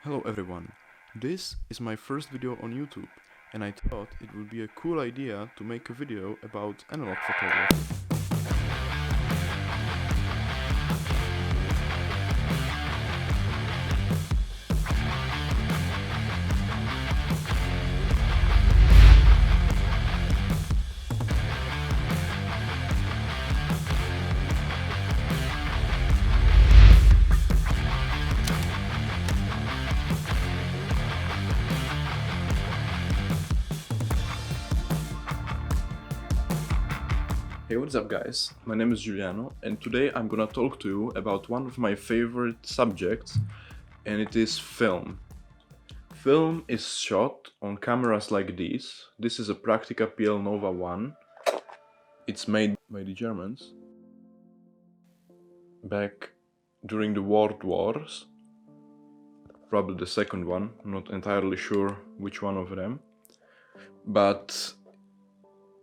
Hello everyone, this is my first video on YouTube and I thought it would be a cool idea to make a video about analog photography. Hey, what's up guys? My name is Giuliano and today I'm gonna talk to you about one of my favorite subjects, and it is film. Film is shot on cameras like this. This is a Praktica PL Nova 1. It's made by the Germans back during the World Wars. Probably the second one, not entirely sure which one of them. But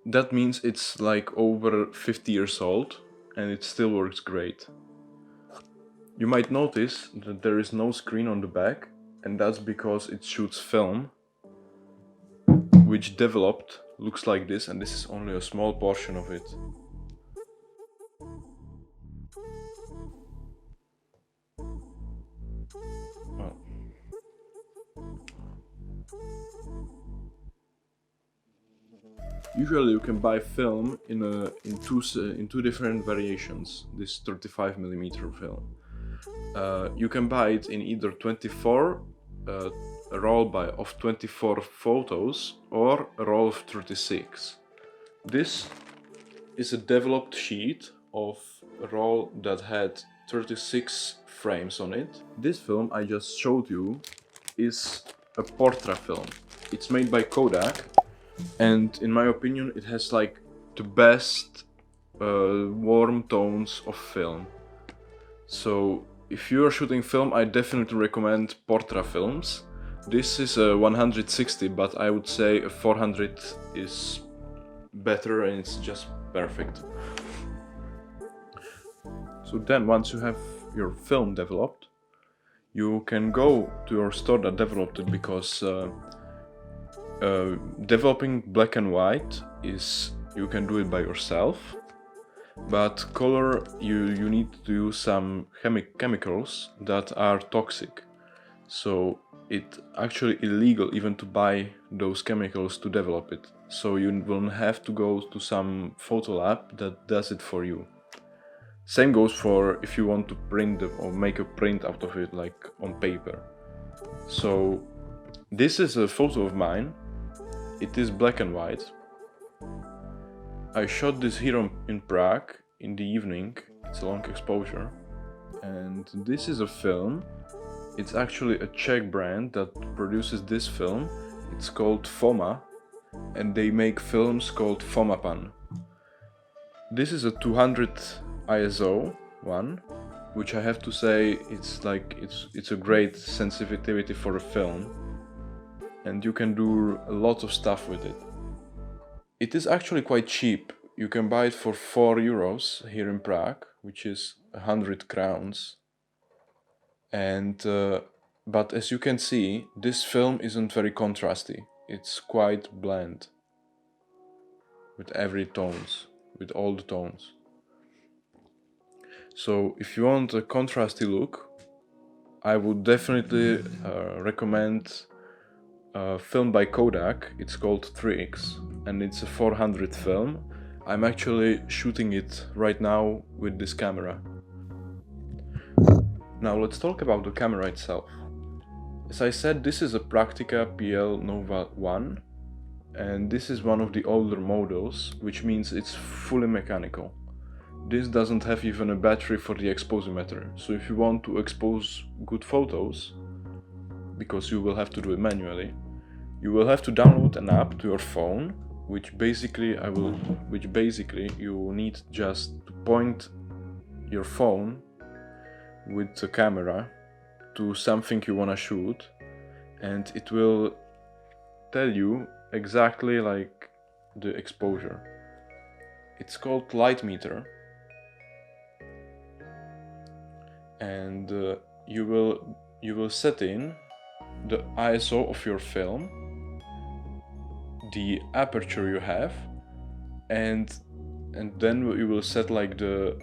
that means it's like over 50 years old and it still works great. You might notice that there is no screen on the back, and that's because it shoots film, which developed looks like this, and this is only a small portion of it. Well, usually you can buy film in two different variations. This 35mm film. You can buy it in either 24, a roll of 24 photos, or a roll of 36. This is a developed sheet of a roll that had 36 frames on it. This film I just showed you is a Portra film. It's made by Kodak, and in my opinion it has like the best warm tones of film. So if you are shooting film, I definitely recommend Portra films. This is a 160, but I would say a 400 is better and it's just perfect. So then once you have your film developed, you can go to your store that developed it, because developing black and white is, you can do it by yourself, but color you need to use some chemicals that are toxic. So it's actually illegal even to buy those chemicals to develop it. So you will have to go to some photo lab that does it for you. Same goes for if you want to print or make a print out of it, like on paper. So this is a photo of mine. It is black and white. I shot this here in Prague in the evening. It's a long exposure. And this is a film. It's actually a Czech brand that produces this film. It's called Foma, and they make films called Fomapan. This is a 200 ISO one, which I have to say it's a great sensitivity for a film, and you can do a lot of stuff with it. It is actually quite cheap. You can buy it for 4 euros here in Prague, which is 100 crowns. And but as you can see, this film isn't very contrasty. It's quite bland with with all the tones. So if you want a contrasty look, I would definitely recommend a film by Kodak. It's called 3X, and it's a 400 film. I'm actually shooting it right now with this camera. Now let's talk about the camera itself. As I said, this is a Praktica PL Nova 1, and this is one of the older models, which means it's fully mechanical. This doesn't have even a battery for the exposimeter, so if you want to expose good photos, because you will have to do it manually, you will have to download an app to your phone, which basically you need just to point your phone with the camera to something you want to shoot, and it will tell you exactly like the exposure. It's called Light Meter, and you will set in the ISO of your film, the aperture you have, and then you will set like the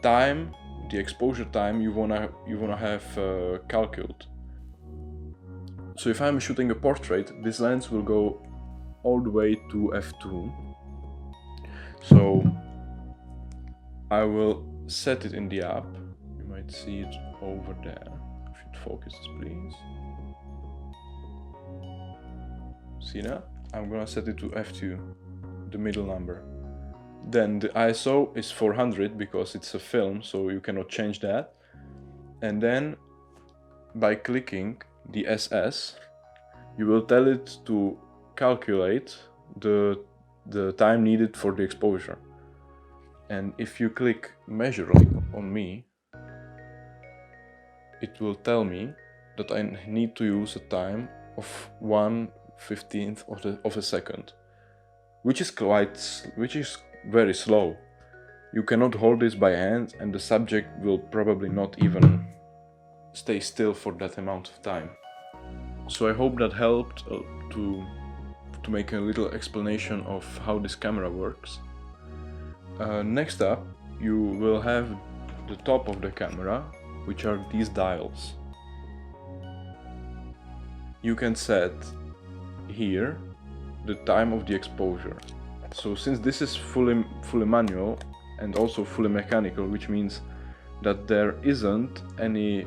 time, the exposure time you wanna have calculated. So if I'm shooting a portrait, this lens will go all the way to f2. So I will set it in the app. You might see it over there. If it focuses, please. See that? I'm gonna set it to f2, the middle number. Then the ISO is 400 because it's a film, so you cannot change that. And then by clicking the SS, you will tell it to calculate the time needed for the exposure. And if you click measure on me, it will tell me that I need to use a time of 1/15 of a second, which is very slow. You cannot hold this by hand, and the subject will probably not even stay still for that amount of time. So I hope that helped to make a little explanation of how this camera works. Next up, you will have the top of the camera, which are these dials. You can set here the time of the exposure. So since this is fully manual and also fully mechanical, which means that there isn't any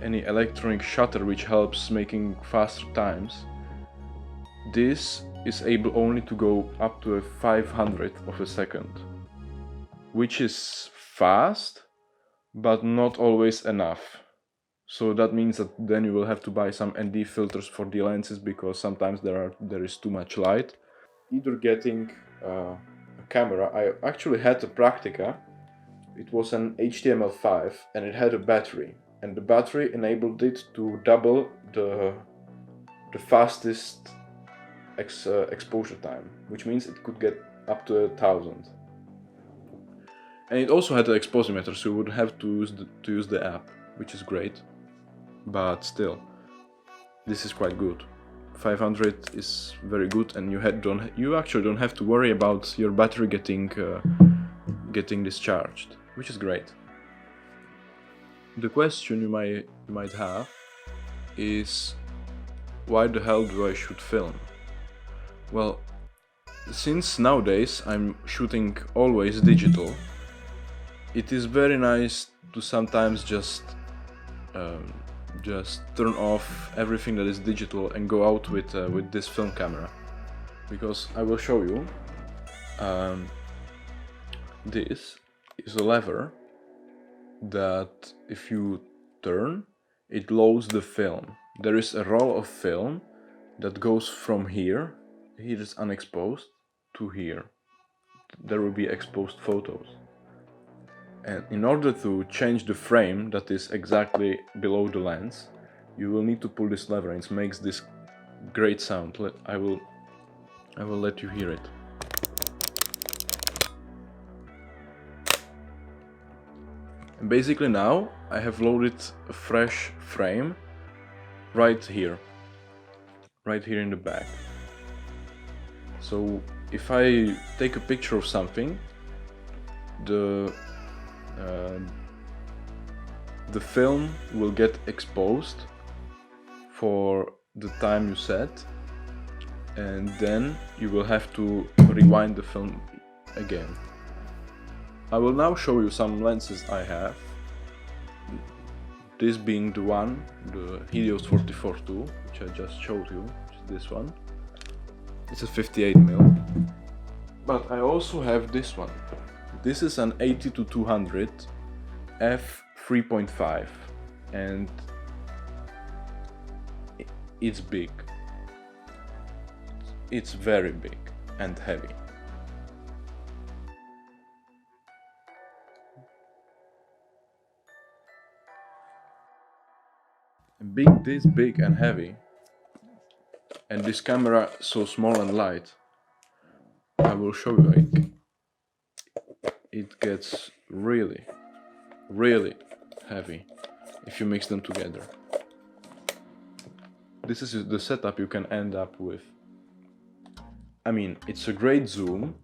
electronic shutter which helps making faster times, this is able only to go up to a 500th of a second, which is fast, but not always enough. So that means that then you will have to buy some ND filters for the lenses, because sometimes there is too much light. Either getting a camera, I actually had a Praktica. It was an HTML5 and it had a battery, and the battery enabled it to double the fastest exposure time, which means it could get up to 1000. And it also had an exposimeter, so you would have to use the app, which is great. But still, this is quite good. 500 is very good, and you actually don't have to worry about your battery getting discharged, which is great. The question you might have is, why the hell do I shoot film? Well, since nowadays I'm shooting always digital, it is very nice to sometimes just turn off everything that is digital and go out with this film camera, because I will show you. This is a lever that if you turn, it loads the film. There is a roll of film that goes from here is unexposed, to here. There will be exposed photos. And in order to change the frame that is exactly below the lens, you will need to pull this lever, and it makes this great sound. I will let you hear it. And basically now I have loaded a fresh frame right here in the back. So if I take a picture of something, the film will get exposed for the time you set, and then you will have to rewind the film again. I will now show you some lenses I have. This being the Helios 44-2, which I just showed you, which is this one. It's a 58mm. But I also have this one. This is an 80-200 f3.5, and it's big. It's very big and heavy. This big and heavy, and this camera so small and light, I will show you, it gets really heavy if you mix them together. this is the setup you can end up with. I mean, it's a great zoom.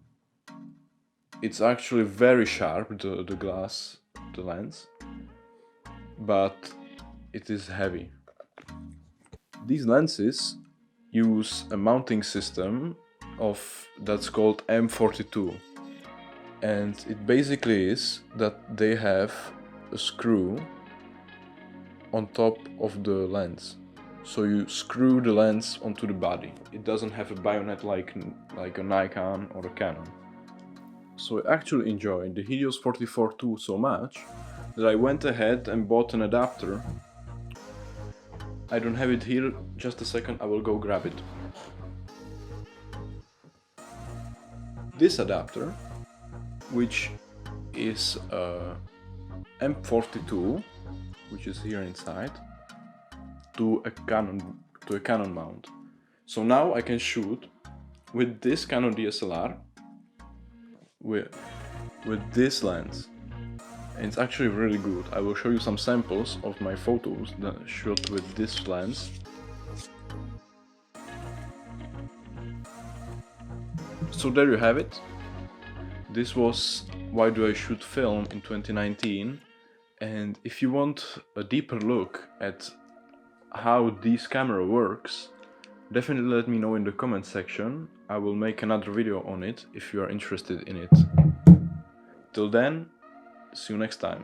It's actually very sharp, the glass, the lens, but it is heavy. These lenses use a mounting system that's called M42, and it basically is that they have a screw on top of the lens. So you screw the lens onto the body. It doesn't have a bayonet like a Nikon or a Canon. So I actually enjoyed the Helios 44 II so much that I went ahead and bought an adapter. I don't have it here, just a second, I will go grab it. This adapter, which is a M42, which is here inside, to a Canon mount. So now I can shoot with this Canon DSLR with this lens, and it's actually really good. I will show you some samples of my photos that I shot with this lens. So there you have it. This was Why Do I Shoot Film in 2019, and if you want a deeper look at how this camera works, definitely let me know in the comment section. I will make another video on it if you are interested in it. Till then, see you next time.